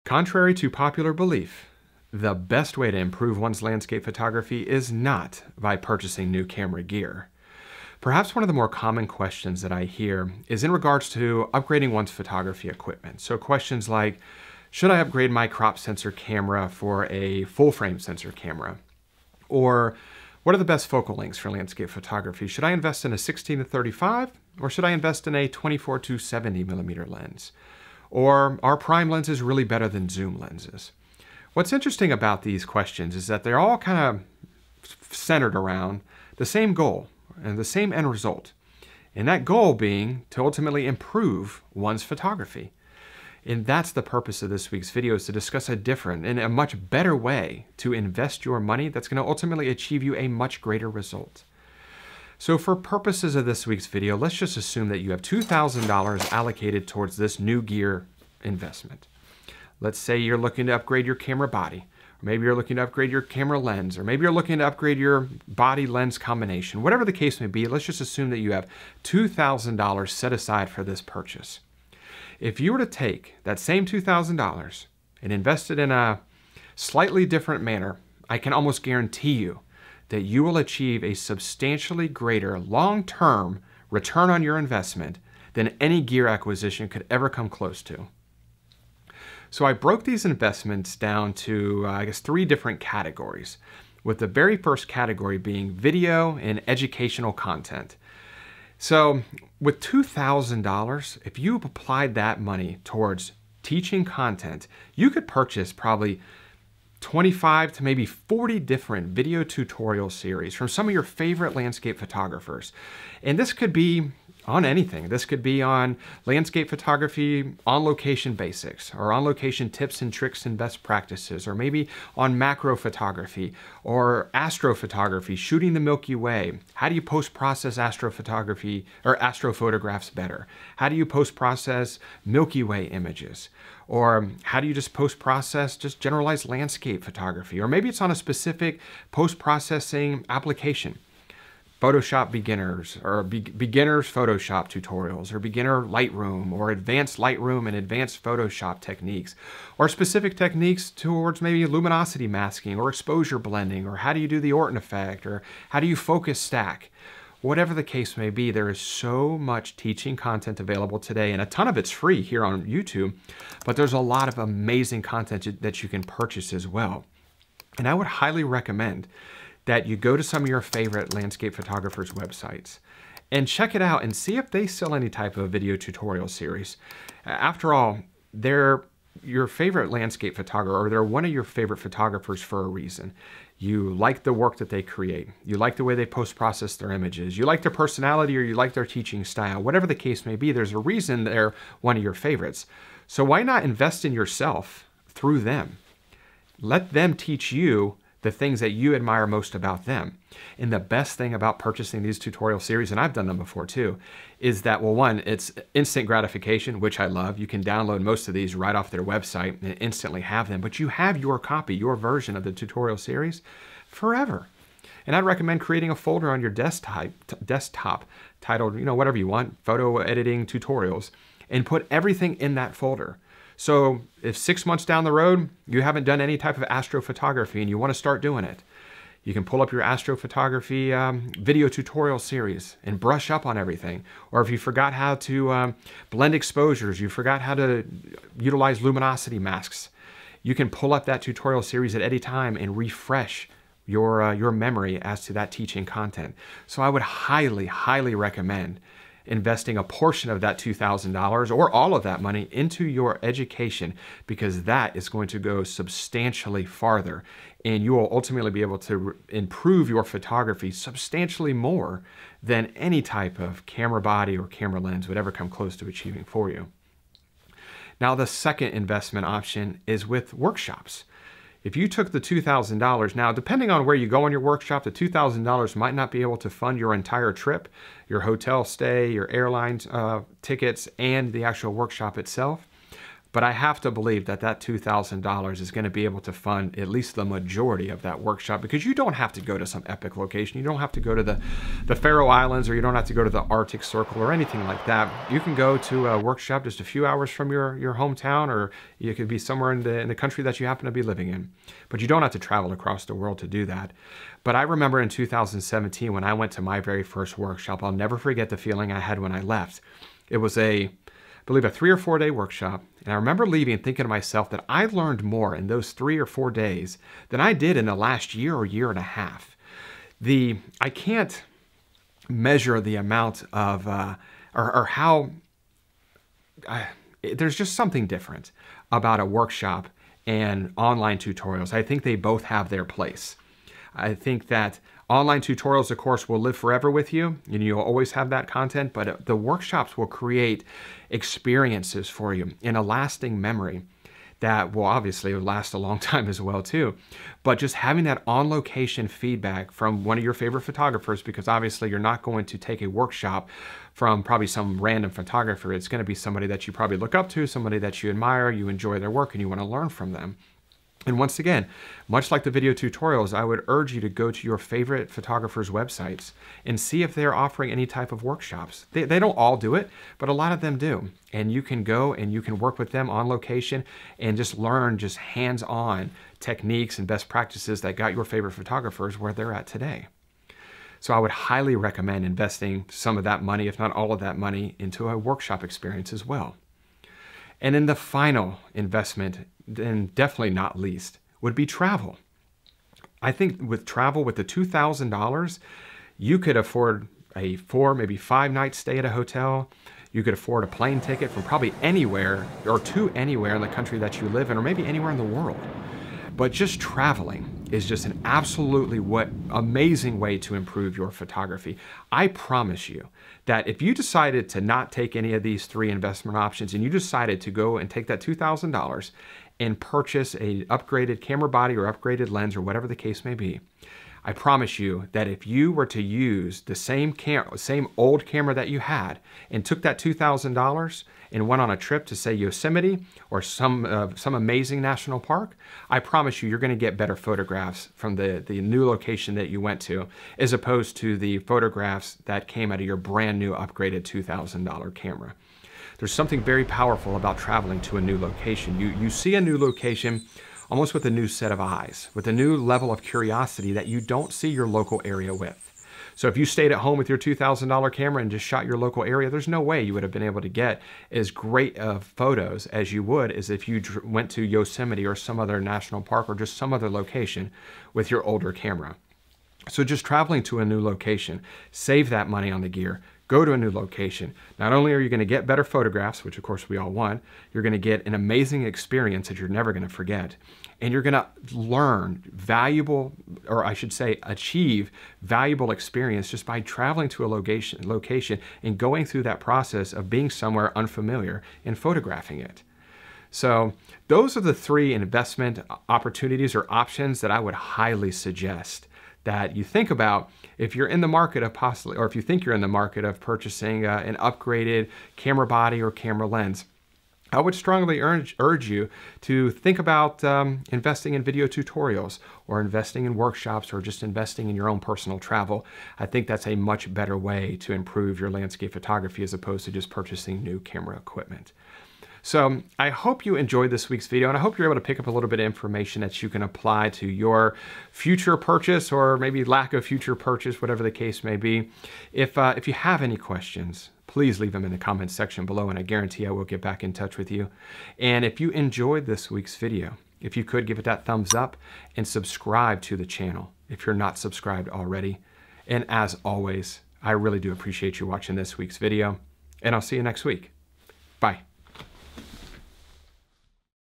Contrary to popular belief, the best way to improve one's landscape photography is not by purchasing new camera gear. Perhaps one of the more common questions that I hear is in regards to upgrading one's photography equipment. So questions like, should I upgrade my crop sensor camera for a full frame sensor camera? Or what are the best focal lengths for landscape photography? Should I invest in a 16-35 or should I invest in a 24-70 millimeter lens? Or are prime lenses really better than zoom lenses? What's interesting about these questions is that they're all kind of centered around the same goal and the same end result. And that goal being to ultimately improve one's photography. And that's the purpose of this week's video, is to discuss a different and a much better way to invest your money that's going to ultimately achieve you a much greater result. So for purposes of this week's video, let's just assume that you have $2,000 allocated towards this new gear investment. Let's say you're looking to upgrade your camera body, or maybe you're looking to upgrade your camera lens, or maybe you're looking to upgrade your body lens combination. Whatever the case may be, let's just assume that you have $2,000 set aside for this purchase. If you were to take that same $2,000 and invest it in a slightly different manner, I can almost guarantee you that you will achieve a substantially greater long-term return on your investment than any gear acquisition could ever come close to. So I broke these investments down to, I guess, 3 different categories, with the very first category being video and educational content. So with $2,000, if you applied that money towards teaching content, you could purchase probably 25 to maybe 40 different video tutorial series from some of your favorite landscape photographers. And this could be on anything. This could be on landscape photography, on location basics, or on location tips and tricks and best practices, or maybe on macro photography or astrophotography, shooting the Milky Way. How do you post-process astrophotography or astrophotographs better? How do you post-process Milky Way images? Or how do you just post-process just generalized landscape photography? Or maybe it's on a specific post-processing application. Photoshop beginners, or beginners Photoshop tutorials, or beginner Lightroom, or advanced Lightroom and advanced Photoshop techniques, or specific techniques towards maybe luminosity masking or exposure blending, or how do you do the Orton effect, or how do you focus stack? Whatever the case may be, there is so much teaching content available today, and a ton of it's free here on YouTube, but there's a lot of amazing content that you can purchase as well. And I would highly recommend that you go to some of your favorite landscape photographers' websites and check it out and see if they sell any type of video tutorial series. After all, they're your favorite landscape photographer, or they're one of your favorite photographers for a reason. You like the work that they create. You like the way they post-process their images. You like their personality, or you like their teaching style. Whatever the case may be, there's a reason they're one of your favorites. So why not invest in yourself through them? Let them teach you the things that you admire most about them. And the best thing about purchasing these tutorial series, and I've done them before too, is that, well, one, it's instant gratification, which I love. You can download most of these right off their website and instantly have them, but you have your copy, your version of the tutorial series forever. And I'd recommend creating a folder on your desktop titled, whatever you want, photo editing tutorials, and put everything in that folder. So if 6 months down the road, you haven't done any type of astrophotography and you want to start doing it, you can pull up your astrophotography video tutorial series and brush up on everything. Or if you forgot how to blend exposures, you forgot how to utilize luminosity masks, you can pull up that tutorial series at any time and refresh your memory as to that teaching content. So I would highly, highly recommend investing a portion of that $2,000 or all of that money into your education, because that is going to go substantially farther, and you will ultimately be able to improve your photography substantially more than any type of camera body or camera lens would ever come close to achieving for you. Now, the second investment option is with workshops. If you took the $2,000, now depending on where you go in your workshop, the $2,000 might not be able to fund your entire trip, your hotel stay, your airline tickets, and the actual workshop itself. But I have to believe that that $2,000 is going to be able to fund at least the majority of that workshop, because you don't have to go to some epic location. You don't have to go to the Faroe Islands, or you don't have to go to the Arctic Circle or anything like that. You can go to a workshop just a few hours from your hometown, or you could be somewhere in the country that you happen to be living in. But you don't have to travel across the world to do that. But I remember in 2017 when I went to my very first workshop, I'll never forget the feeling I had when I left. It was I believe a 3 or 4 day workshop. And I remember leaving and thinking to myself that I learned more in those 3 or 4 days than I did in the last year or year and a half. I can't measure the amount of, or how, there's just something different about a workshop and online tutorials. I think they both have their place. I think that online tutorials, of course, will live forever with you, and you'll always have that content, but the workshops will create experiences for you in a lasting memory that will obviously last a long time as well too. But just having that on-location feedback from one of your favorite photographers, because obviously you're not going to take a workshop from probably some random photographer. It's going to be somebody that you probably look up to, somebody that you admire, you enjoy their work, and you want to learn from them. And once again, much like the video tutorials, I would urge you to go to your favorite photographers' websites and see if they're offering any type of workshops. They don't all do it, but a lot of them do. And you can go and you can work with them on location and just learn just hands-on techniques and best practices that got your favorite photographers where they're at today. So I would highly recommend investing some of that money, if not all of that money, into a workshop experience as well. And then the final investment, and definitely not least, would be travel. I think with travel, with the $2,000, you could afford a 4, maybe 5 night stay at a hotel. You could afford a plane ticket from probably anywhere or to anywhere in the country that you live in, or maybe anywhere in the world. But just traveling is just an absolutely amazing way to improve your photography. I promise you that if you decided to not take any of these 3 investment options and you decided to go and take that $2,000 and purchase an upgraded camera body or upgraded lens or whatever the case may be, I promise you that if you were to use the same old camera that you had and took that $2,000 and went on a trip to, say, Yosemite or some amazing national park, I promise you, you're going to get better photographs from the new location that you went to, as opposed to the photographs that came out of your brand new upgraded $2,000 camera. There's something very powerful about traveling to a new location. You see a new location almost with a new set of eyes, with a new level of curiosity that you don't see your local area with. So if you stayed at home with your $2,000 camera and just shot your local area, there's no way you would have been able to get as great of photos as you would as if you went to Yosemite or some other national park or just some other location with your older camera. So just traveling to a new location, save that money on the gear, go to a new location. Not only are you going to get better photographs, which of course we all want, you're going to get an amazing experience that you're never going to forget. And you're going to learn valuable, or I should say, achieve valuable experience just by traveling to a location and going through that process of being somewhere unfamiliar and photographing it. So those are the 3 investment opportunities or options that I would highly suggest that you think about if you're in the market of possibly, or if you think you're in the market of purchasing an upgraded camera body or camera lens. I would strongly urge you to think about investing in video tutorials or investing in workshops or just investing in your own personal travel. I think that's a much better way to improve your landscape photography as opposed to just purchasing new camera equipment. So I hope you enjoyed this week's video, and I hope you're able to pick up a little bit of information that you can apply to your future purchase or maybe lack of future purchase, whatever the case may be. If you have any questions, please leave them in the comments section below, and I guarantee I will get back in touch with you. And if you enjoyed this week's video, if you could give it that thumbs up and subscribe to the channel if you're not subscribed already. And as always, I really do appreciate you watching this week's video, and I'll see you next week. Bye.